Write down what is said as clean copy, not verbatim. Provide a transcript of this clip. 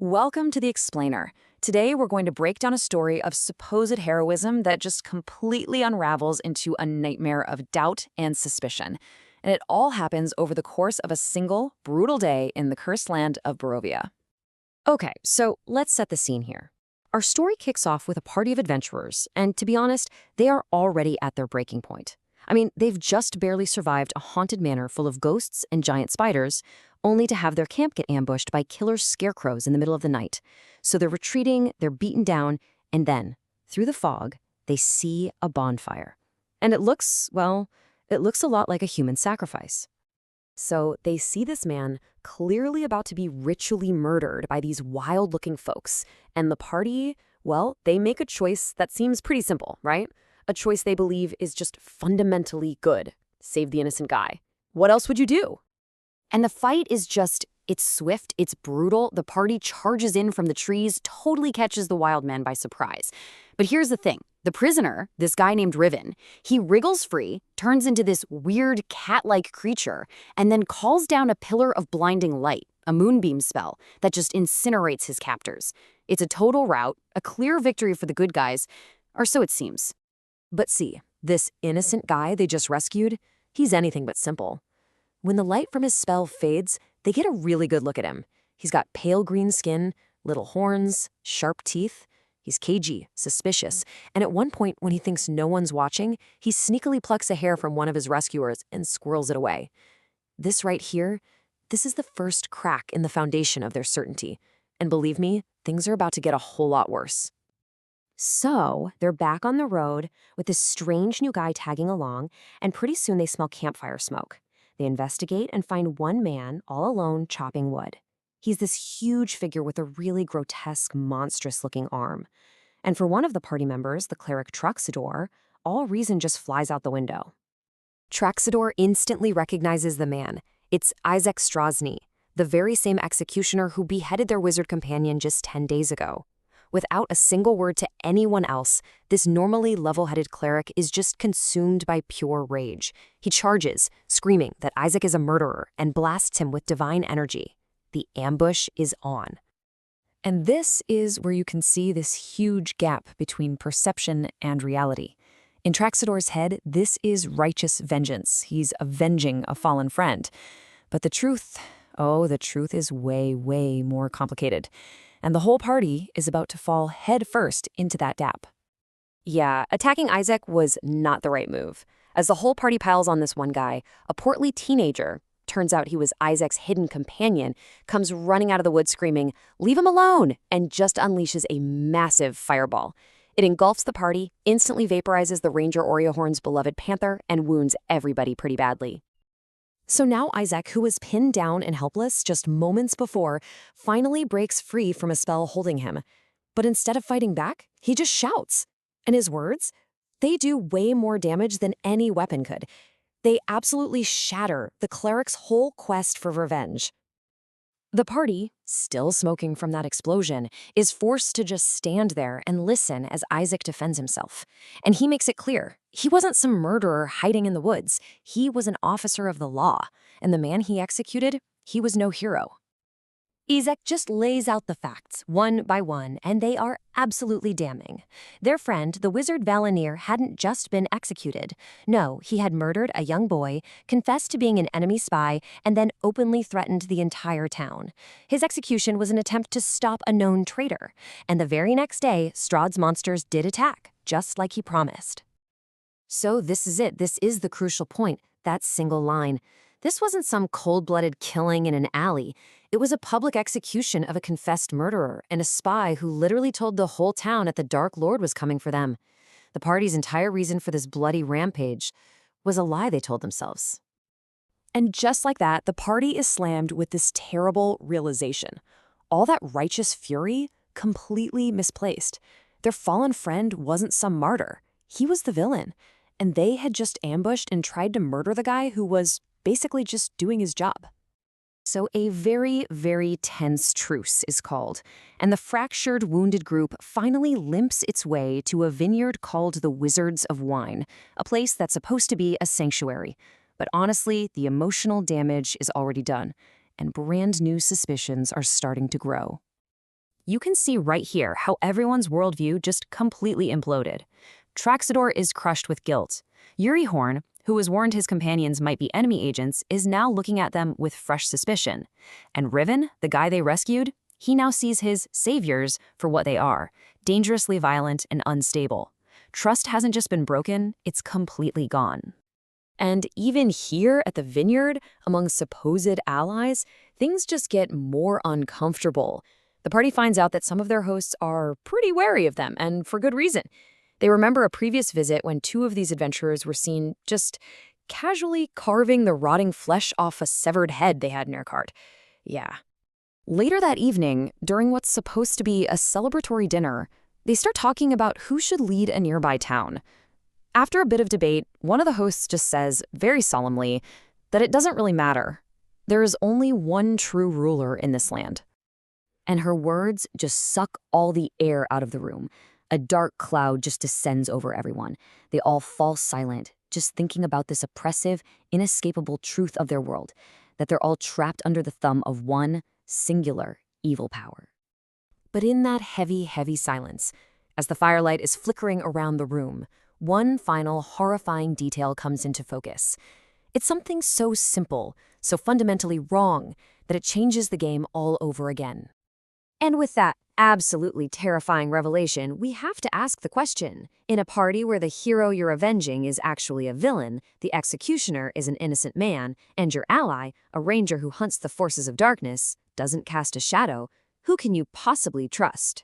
Welcome to The Explainer. Today we're going to break down a story of supposed heroism that just completely unravels into a nightmare of doubt and suspicion. And it all happens over the course of a single, brutal day in the cursed land of Barovia. Okay, so let's set the scene here. Our story kicks off with a party of adventurers, and to be honest, they are already at their breaking point. I mean, they've just barely survived a haunted manor full of ghosts and giant spiders, only to have their camp get ambushed by killer scarecrows in the middle of the night. So they're retreating, they're beaten down, and then, through the fog, they see a bonfire. And it looks a lot like a human sacrifice. So they see this man clearly about to be ritually murdered by these wild-looking folks. And the party, they make a choice that seems pretty simple, right? A choice they believe is just fundamentally good. Save the innocent guy. What else would you do? And the fight is it's swift, it's brutal. The party charges in from the trees, totally catches the wild man by surprise. But here's the thing. The prisoner, this guy named Riven, he wriggles free, turns into this weird cat-like creature, and then calls down a pillar of blinding light, a moonbeam spell, that just incinerates his captors. It's a total rout, a clear victory for the good guys, or so it seems. But see, this innocent guy they just rescued, he's anything but simple. When the light from his spell fades, they get a really good look at him. He's got pale green skin, little horns, sharp teeth. He's cagey, suspicious, and at one point, when he thinks no one's watching, he sneakily plucks a hair from one of his rescuers and squirrels it away. This right here, this is the first crack in the foundation of their certainty. And believe me, things are about to get a whole lot worse. So they're back on the road with this strange new guy tagging along, and pretty soon they smell campfire smoke. They investigate and find one man all alone chopping wood. He's this huge figure with a really grotesque, monstrous-looking arm. And for one of the party members, the cleric Truxador, all reason just flies out the window. Truxador instantly recognizes the man. It's Isaac Strozny, the very same executioner who beheaded their wizard companion just 10 days ago. Without a single word to anyone else, this normally level-headed cleric is just consumed by pure rage. He charges, screaming that Isaac is a murderer, and blasts him with divine energy. The ambush is on. And this is where you can see this huge gap between perception and reality. In Traxador's head, this is righteous vengeance. He's avenging a fallen friend. But the truth is way, way more complicated. And the whole party is about to fall headfirst into that gap. Yeah, attacking Isaac was not the right move. As the whole party piles on this one guy, a portly teenager, turns out he was Isaac's hidden companion, comes running out of the woods screaming, "Leave him alone!" and just unleashes a massive fireball. It engulfs the party, instantly vaporizes the Ranger Oreohorn's beloved panther, and wounds everybody pretty badly. So now Isaac, who was pinned down and helpless just moments before, finally breaks free from a spell holding him. But instead of fighting back, he just shouts. And his words? They do way more damage than any weapon could. They absolutely shatter the cleric's whole quest for revenge. The party, still smoking from that explosion, is forced to just stand there and listen as Isaac defends himself. And he makes it clear, he wasn't some murderer hiding in the woods. He was an officer of the law, and the man he executed, he was no hero. Isaac just lays out the facts, one by one, and they are absolutely damning. Their friend, the wizard Valinir, hadn't just been executed. No, he had murdered a young boy, confessed to being an enemy spy, and then openly threatened the entire town. His execution was an attempt to stop a known traitor. And the very next day, Strahd's monsters did attack, just like he promised. So this is it. This is the crucial point, that single line. This wasn't some cold-blooded killing in an alley. It was a public execution of a confessed murderer and a spy who literally told the whole town that the Dark Lord was coming for them. The party's entire reason for this bloody rampage was a lie they told themselves. And just like that, the party is slammed with this terrible realization. All that righteous fury, completely misplaced. Their fallen friend wasn't some martyr. He was the villain. And they had just ambushed and tried to murder the guy who was basically just doing his job. So a very, very tense truce is called, and the fractured, wounded group finally limps its way to a vineyard called the Wizards of Wine, a place that's supposed to be a sanctuary. But honestly, the emotional damage is already done, and brand new suspicions are starting to grow. You can see right here how everyone's worldview just completely imploded. Traxador is crushed with guilt. Yuri Horn, who was warned his companions might be enemy agents, is now looking at them with fresh suspicion. And Riven, the guy they rescued, he now sees his saviors for what they are, dangerously violent and unstable. Trust hasn't just been broken, it's completely gone. And even here at the Vineyard, among supposed allies, things just get more uncomfortable. The party finds out that some of their hosts are pretty wary of them, and for good reason. They remember a previous visit when two of these adventurers were seen just casually carving the rotting flesh off a severed head they had in their cart. Yeah. Later that evening, during what's supposed to be a celebratory dinner, they start talking about who should lead a nearby town. After a bit of debate, one of the hosts just says, very solemnly, that it doesn't really matter. There is only one true ruler in this land. And her words just suck all the air out of the room. A dark cloud just descends over everyone. They all fall silent, just thinking about this oppressive, inescapable truth of their world, that they're all trapped under the thumb of one singular evil power. But in that heavy, heavy silence, as the firelight is flickering around the room, one final horrifying detail comes into focus. It's something so simple, so fundamentally wrong, that it changes the game all over again. And with that absolutely terrifying revelation, we have to ask the question. In a party where the hero you're avenging is actually a villain, the executioner is an innocent man, and your ally, a ranger who hunts the forces of darkness, doesn't cast a shadow, who can you possibly trust?